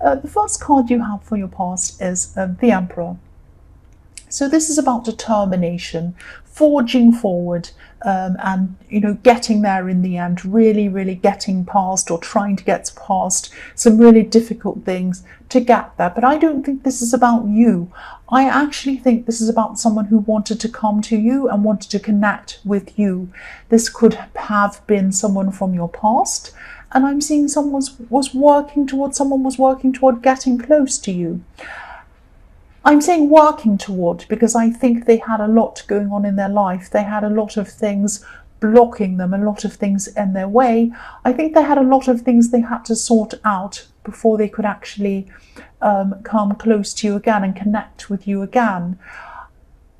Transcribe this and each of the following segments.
The first card you have for your past is the Emperor. So this is about determination, forging forward, and getting there in the end, really getting past or trying to get past some really difficult things to get there. But I don't think this is about you. I actually think this is about someone who wanted to come to you and wanted to connect with you. This could have been someone from your past, and I'm seeing someone was working toward getting close to you. I'm saying working toward because I think they had a lot going on in their life. They had a lot of things blocking them, a lot of things in their way. I think they had a lot of things they had to sort out before they could actually come close to you again and connect with you again.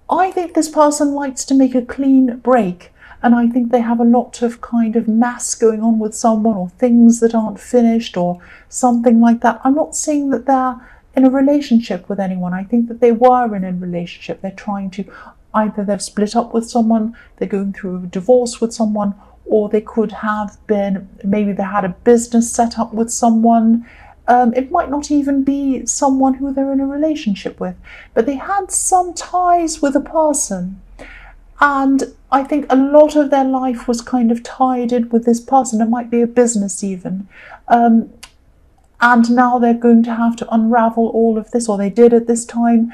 I think this person likes to make a clean break, and I think they have a lot of kind of mess going on with someone, or things that aren't finished or something like that. I'm not saying that they're in a relationship with anyone. I think that they were in a relationship. They're trying to, either they've split up with someone, they're going through a divorce with someone, or they could have been, maybe they had a business set up with someone. It might not even be someone who they're in a relationship with, but they had some ties with a person. And I think a lot of their life was kind of tied in with this person. It might be a business even. And now they're going to have to unravel all of this, or they did at this time,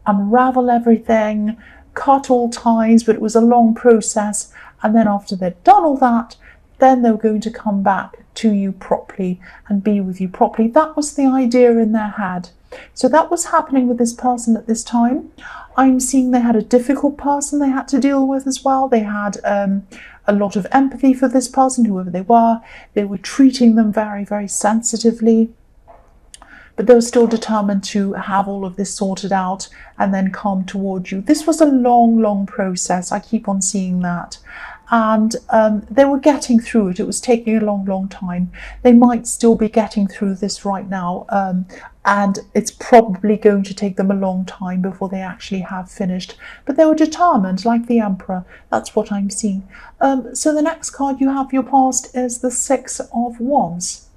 unravel everything, cut all ties, but it was a long process. And then after they'd done all that, then they're going to come back to you properly and be with you properly. That was the idea in their head. So that was happening with this person at this time. I'm seeing they had a difficult person they had to deal with as well. They had a lot of empathy for this person, whoever they were. They were treating them very sensitively, but they were still determined to have all of this sorted out and then come towards you. This was a long process. I keep on seeing that. And they were getting through it. It was taking a long time. They might still be getting through this right now, and it's probably going to take them a long time before they actually have finished. But they were determined, like the Emperor. That's what I'm seeing. So the next card you have for your past is the Six of Wands.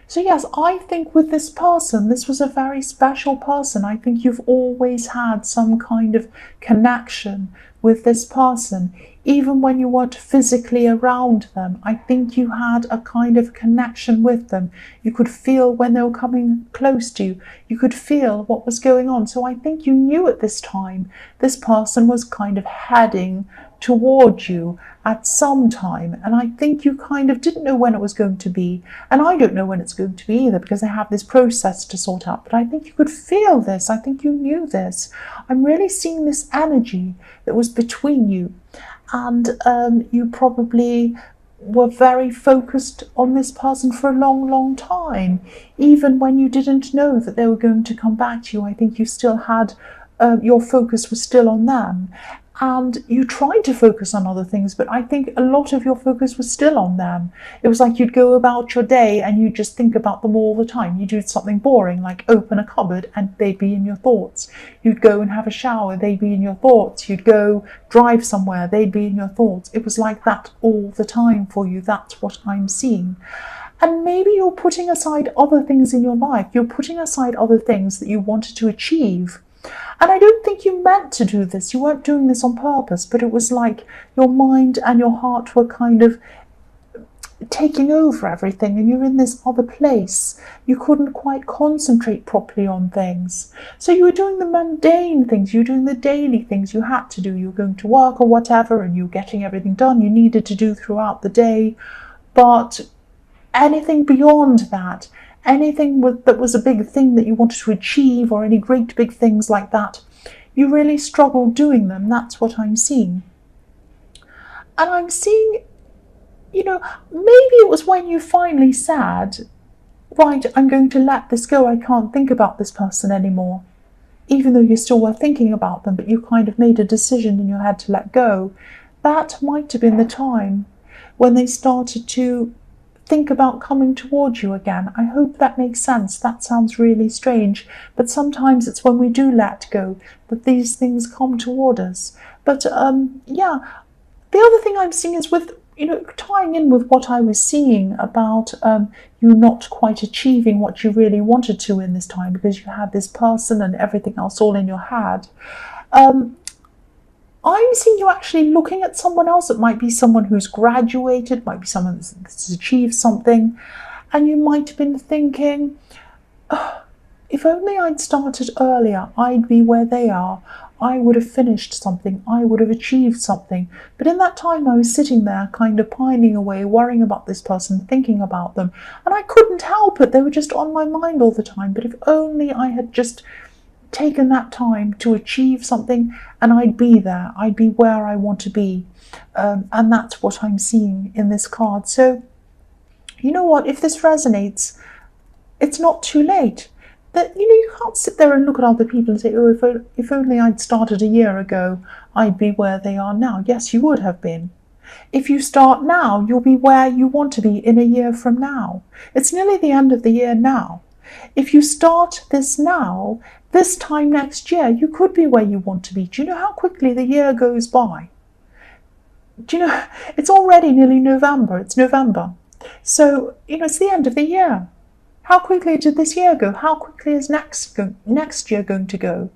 So yes, I think with this person, this was a very special person. I think you've always had some kind of connection with this person. Even when you weren't physically around them, I think you had a kind of connection with them. You could feel when they were coming close to you. You could feel what was going on. So I think you knew at this time this person was kind of heading towards you at some time. And I think you kind of didn't know when it was going to be. And I don't know when it's going to be either, because I have this process to sort out. But I think you could feel this. I think you knew this. I'm really seeing this energy that was between you. And you probably were very focused on this person for a long time. Even when you didn't know that they were going to come back to you, I think you still had, your focus was still on them. And you tried to focus on other things, but I think a lot of your focus was still on them. It was like you'd go about your day and you'd just think about them all the time. You'd do something boring, like open a cupboard, and they'd be in your thoughts. You'd go and have a shower, they'd be in your thoughts. You'd go drive somewhere, they'd be in your thoughts. It was like that all the time for you. That's what I'm seeing. And maybe you're putting aside other things in your life. You're putting aside other things that you wanted to achieve. And I don't think you meant to do this. You weren't doing this on purpose, but it was like your mind and your heart were kind of taking over everything, and you're in this other place. You couldn't quite concentrate properly on things. So you were doing the mundane things, you were doing the daily things you had to do. You were going to work or whatever, and you were getting everything done you needed to do throughout the day. But anything beyond that, anything that was a big thing that you wanted to achieve, or any great big things like that, you really struggled doing them. That's what I'm seeing. And I'm seeing, maybe it was when you finally said, right, I'm going to let this go. I can't think about this person anymore. Even though you still were thinking about them, but you kind of made a decision in your head to let go. That might have been the time when they started to think about coming towards you again. I hope that makes sense. That sounds really strange, but sometimes it's when we do let go that these things come toward us. But the other thing I'm seeing is with tying in with what I was seeing about you not quite achieving what you really wanted to in this time because you had this person and everything else all in your head. I'm seeing you actually looking at someone else. It might be someone who's graduated, might be someone that's achieved something, and you might have been thinking, oh, if only I'd started earlier, I'd be where they are. I would have finished something, I would have achieved something. But in that time I was sitting there kind of pining away, worrying about this person, thinking about them, and I couldn't help it. They were just on my mind all the time. But if only I had just taken that time to achieve something, and I'd be there, I'd be where I want to be. And that's what I'm seeing in this card. So you know what, if this resonates, it's not too late. That you can't sit there and look at other people and say, oh, if only I'd started a year ago, I'd be where they are now. Yes, you would have been. If you start now, you'll be where you want to be in a year from now. It's nearly the end of the year now. If you start this now, this time next year, you could be where you want to be. Do you know how quickly the year goes by? Do you know, it's already nearly November. It's November. So, it's the end of the year. How quickly did this year go? How quickly is next year going to go?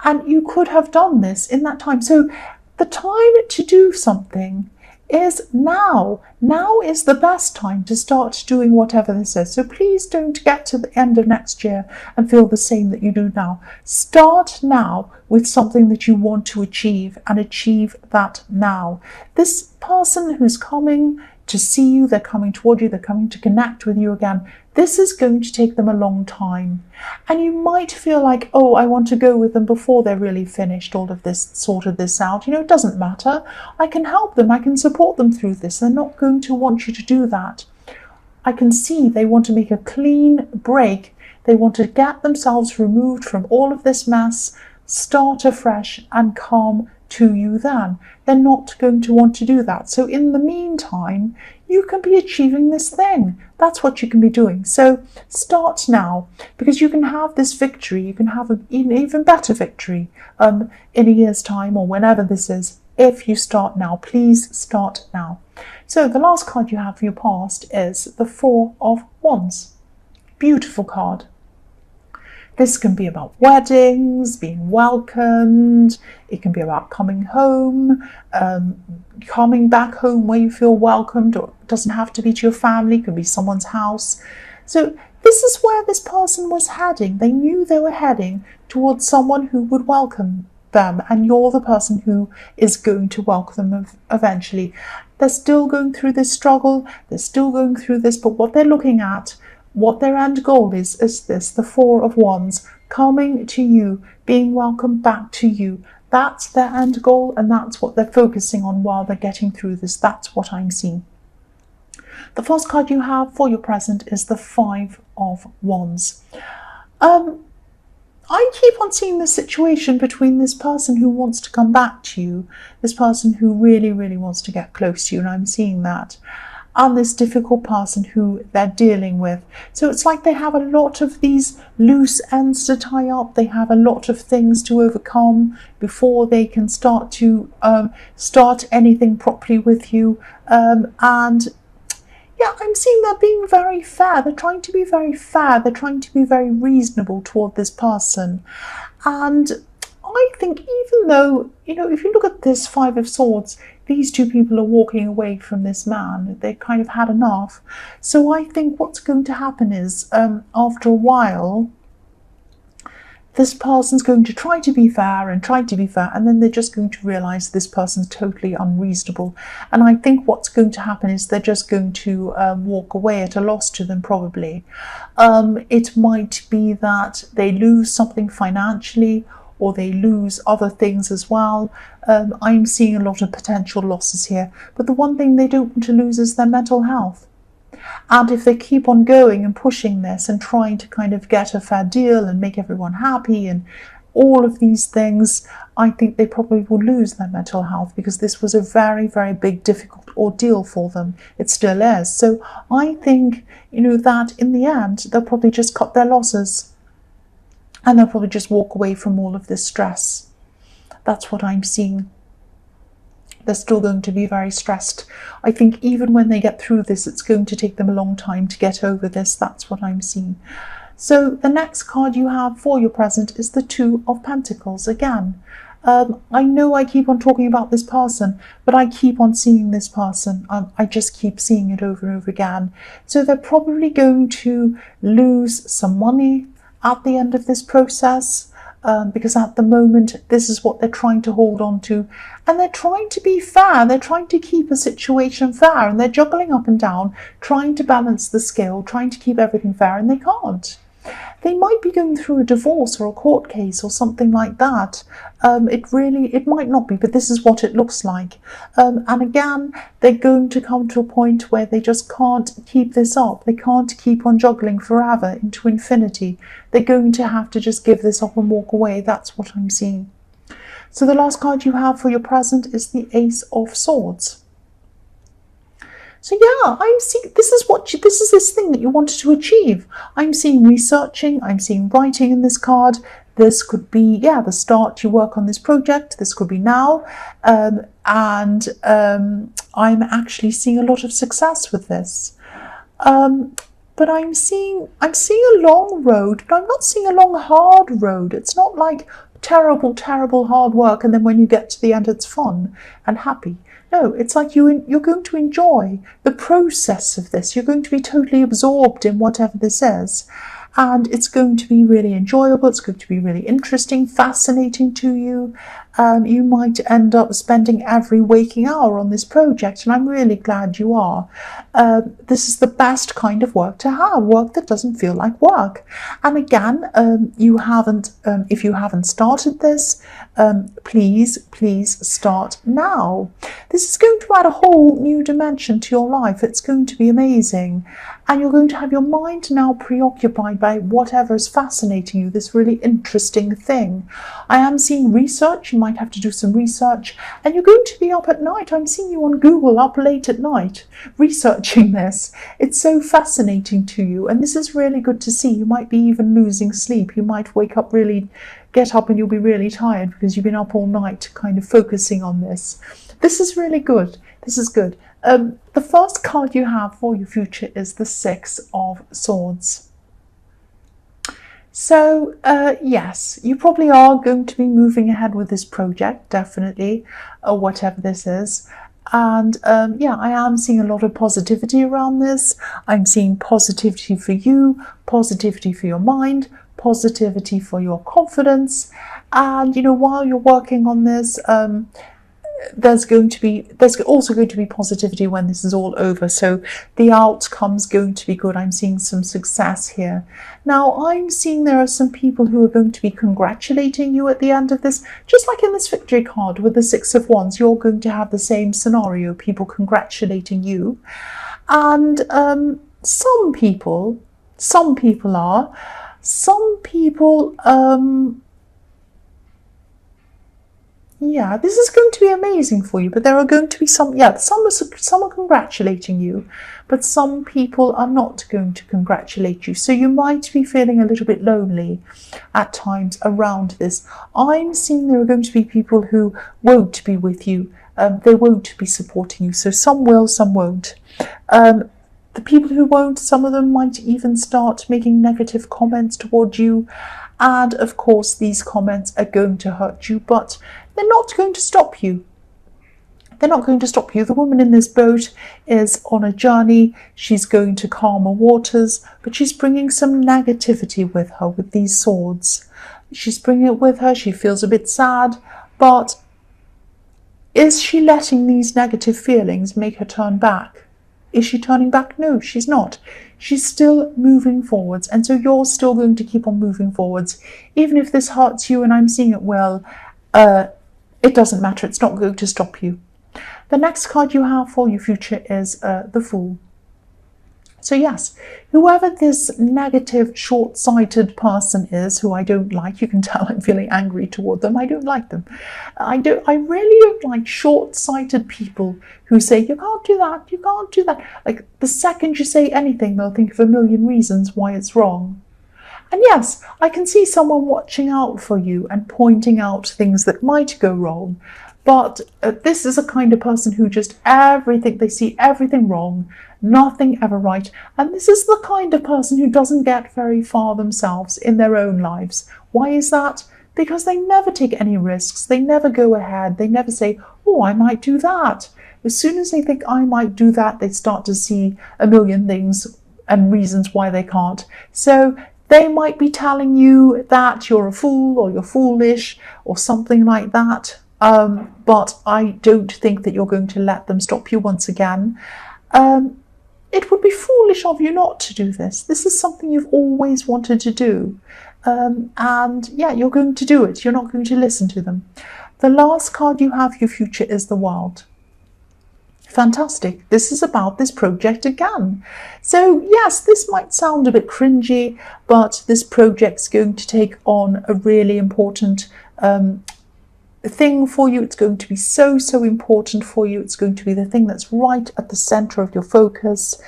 And you could have done this in that time. So the time to do something is now. Now is the best time to start doing whatever this is. So please don't get to the end of next year and feel the same that you do now. Start now with something that you want to achieve, and achieve that now. This person who's coming to see you, they're coming toward you, they're coming to connect with you again. This is going to take them a long time. And you might feel like, oh, I want to go with them before they're really finished all of this, sorted this out. It doesn't matter. I can help them. I can support them through this. They're not going to want you to do that. I can see they want to make a clean break. They want to get themselves removed from all of this mess, start afresh, and come to you then. They're not going to want to do that. So in the meantime, you can be achieving this thing. That's what you can be doing. So start now, because you can have this victory. You can have an even better victory in a year's time, or whenever this is, if you start now. Please start now. So the last card you have for your past is the Four of Wands. Beautiful card. This can be about weddings, being welcomed. It can be about coming home, coming back home where you feel welcomed, or it doesn't have to be to your family, it could be someone's house. So this is where this person was heading. They knew they were heading towards someone who would welcome them, and you're the person who is going to welcome them eventually. They're still going through this struggle, they're still going through this, but what they're looking at, what their end goal is this, the Four of Wands, coming to you, being welcomed back to you. That's their end goal, and that's what they're focusing on while they're getting through this. That's what I'm seeing. The first card you have for your present is the Five of Wands. I keep on seeing this situation between this person who wants to come back to you, this person who really, really wants to get close to you, and I'm seeing that, and this difficult person who they're dealing with. So it's like they have a lot of these loose ends to tie up. They have a lot of things to overcome before they can start to start anything properly with you. And yeah, I'm seeing they're being very fair. They're trying to be very fair. They're trying to be very reasonable toward this person. And I think even though, if you look at this Five of Swords, these two people are walking away from this man. They kind of had enough. So I think what's going to happen is, after a while, this person's going to try to be fair and try to be fair, and then they're just going to realize this person's totally unreasonable. And I think what's going to happen is they're just going to walk away at a loss to them, probably. It might be that they lose something financially, or they lose other things as well. I'm seeing a lot of potential losses here. But the one thing they don't want to lose is their mental health. And if they keep on going and pushing this and trying to kind of get a fair deal and make everyone happy and all of these things, I think they probably will lose their mental health, because this was a very, very big, difficult ordeal for them. It still is. So I think, that in the end, they'll probably just cut their losses. And they'll probably just walk away from all of this stress. That's what I'm seeing. They're still going to be very stressed. I think even when they get through this, it's going to take them a long time to get over this. That's what I'm seeing. So the next card you have for your present is the Two of Pentacles again. I know I keep on talking about this person, but I keep on seeing this person. I just keep seeing it over and over again. So they're probably going to lose some money at the end of this process, because at the moment, this is what they're trying to hold on to. And they're trying to be fair. They're trying to keep a situation fair. And they're juggling up and down, trying to balance the scale, trying to keep everything fair, and they can't. They might be going through a divorce or a court case or something like that. It might not be, but this is what it looks like. And again, they're going to come to a point where they just can't keep this up. They can't keep on juggling forever into infinity. They're going to have to just give this up and walk away. That's what I'm seeing. So the last card you have for your present is the Ace of Swords. So yeah, I'm seeing this is this thing that you wanted to achieve. I'm seeing researching, I'm seeing writing in this card. This could be, the start you work on this project. This could be now. I'm actually seeing a lot of success with this. But I'm seeing a long road, but I'm not seeing a long, hard road. It's not like terrible, terrible hard work, and then when you get to the end, it's fun and happy. No, it's like you're going to enjoy the process of this. You're going to be totally absorbed in whatever this is. And it's going to be really enjoyable. It's going to be really interesting, fascinating to you. You might end up spending every waking hour on this project, and I'm really glad you are. This is the best kind of work to have, work that doesn't feel like work. And again, if you haven't started this, please start now. This is going to add a whole new dimension to your life. It's going to be amazing. And you're going to have your mind now preoccupied by whatever is fascinating you, this really interesting thing. I am seeing research. You might have to do some research. And you're going to be up at night. I'm seeing you on Google up late at night researching this. It's so fascinating to you. And this is really good to see. You might be even losing sleep. You might get up and you'll be really tired because you've been up all night kind of focusing on this. This is really good. This is good. The first card you have for your future is the Six of Swords. So, yes, you probably are going to be moving ahead with this project, definitely, or whatever this is. And I am seeing a lot of positivity around this. I'm seeing positivity for you, positivity for your mind, positivity for your confidence. And, while you're working on this, there's also going to be positivity when this is all over. So the outcome's going to be good. I'm seeing some success here. Now, I'm seeing there are some people who are going to be congratulating you at the end of this. Just like in this victory card with the Six of Wands, you're going to have the same scenario, people congratulating you. And some people are. Some people, this is going to be amazing for you, but there are going to be some are congratulating you, but some people are not going to congratulate you. So you might be feeling a little bit lonely at times around this. I'm seeing there are going to be people who won't be with you. They won't be supporting you. So some will, some won't. The people who won't, some of them might even start making negative comments toward you. And of course, these comments are going to hurt you, but they're not going to stop you. They're not going to stop you. The woman in this boat is on a journey. She's going to calmer waters, but she's bringing some negativity with her with these swords. She's bringing it with her. She feels a bit sad, but is she letting these negative feelings make her turn back? Is she turning back? No, she's not. She's still moving forwards. And so you're still going to keep on moving forwards. Even if this hurts you, and I'm seeing it well, it doesn't matter. It's not going to stop you. The next card you have for your future is the Fool. So yes, whoever this negative, short-sighted person is, who I don't like, you can tell I'm feeling angry toward them. I don't like them. I really don't like short-sighted people who say, you can't do that, you can't do that. Like, the second you say anything, they'll think of a million reasons why it's wrong. And yes, I can see someone watching out for you and pointing out things that might go wrong. But this is a kind of person who just they see everything wrong, nothing ever right. And this is the kind of person who doesn't get very far themselves in their own lives. Why is that? Because they never take any risks. They never go ahead. They never say, oh, I might do that. As soon as they think I might do that, they start to see a million things and reasons why they can't. So they might be telling you that you're a fool or you're foolish or something like that. But I don't think that you're going to let them stop you once again. It would be foolish of you not to do this. This is something you've always wanted to do. And yeah, you're going to do it. You're not going to listen to them. The last card you have, your future, is the World. Fantastic. This is about this project again. So yes, this might sound a bit cringy, but this project's going to take on a really important thing for you. It's going to be so important for you. It's going to be the thing that's right at the center of your focus,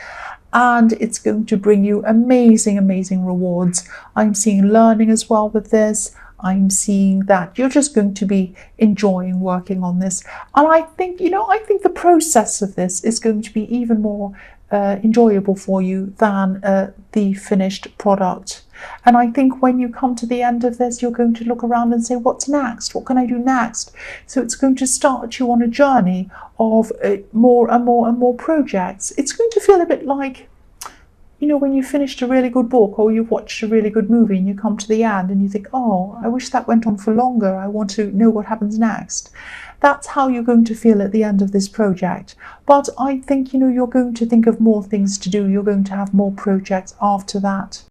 and it's going to bring you amazing rewards. I'm seeing learning as well with this. I'm seeing that you're just going to be enjoying working on this. And I think the process of this is going to be even more enjoyable for you than the finished product. And I think when you come to the end of this, you're going to look around and say, what's next? What can I do next? So it's going to start you on a journey of more and more projects. It's going to feel a bit like, when you finished a really good book or you've watched a really good movie and you come to the end and you think, oh, I wish that went on for longer. I want to know what happens next. That's how you're going to feel at the end of this project. But I think, you're going to think of more things to do. You're going to have more projects after that.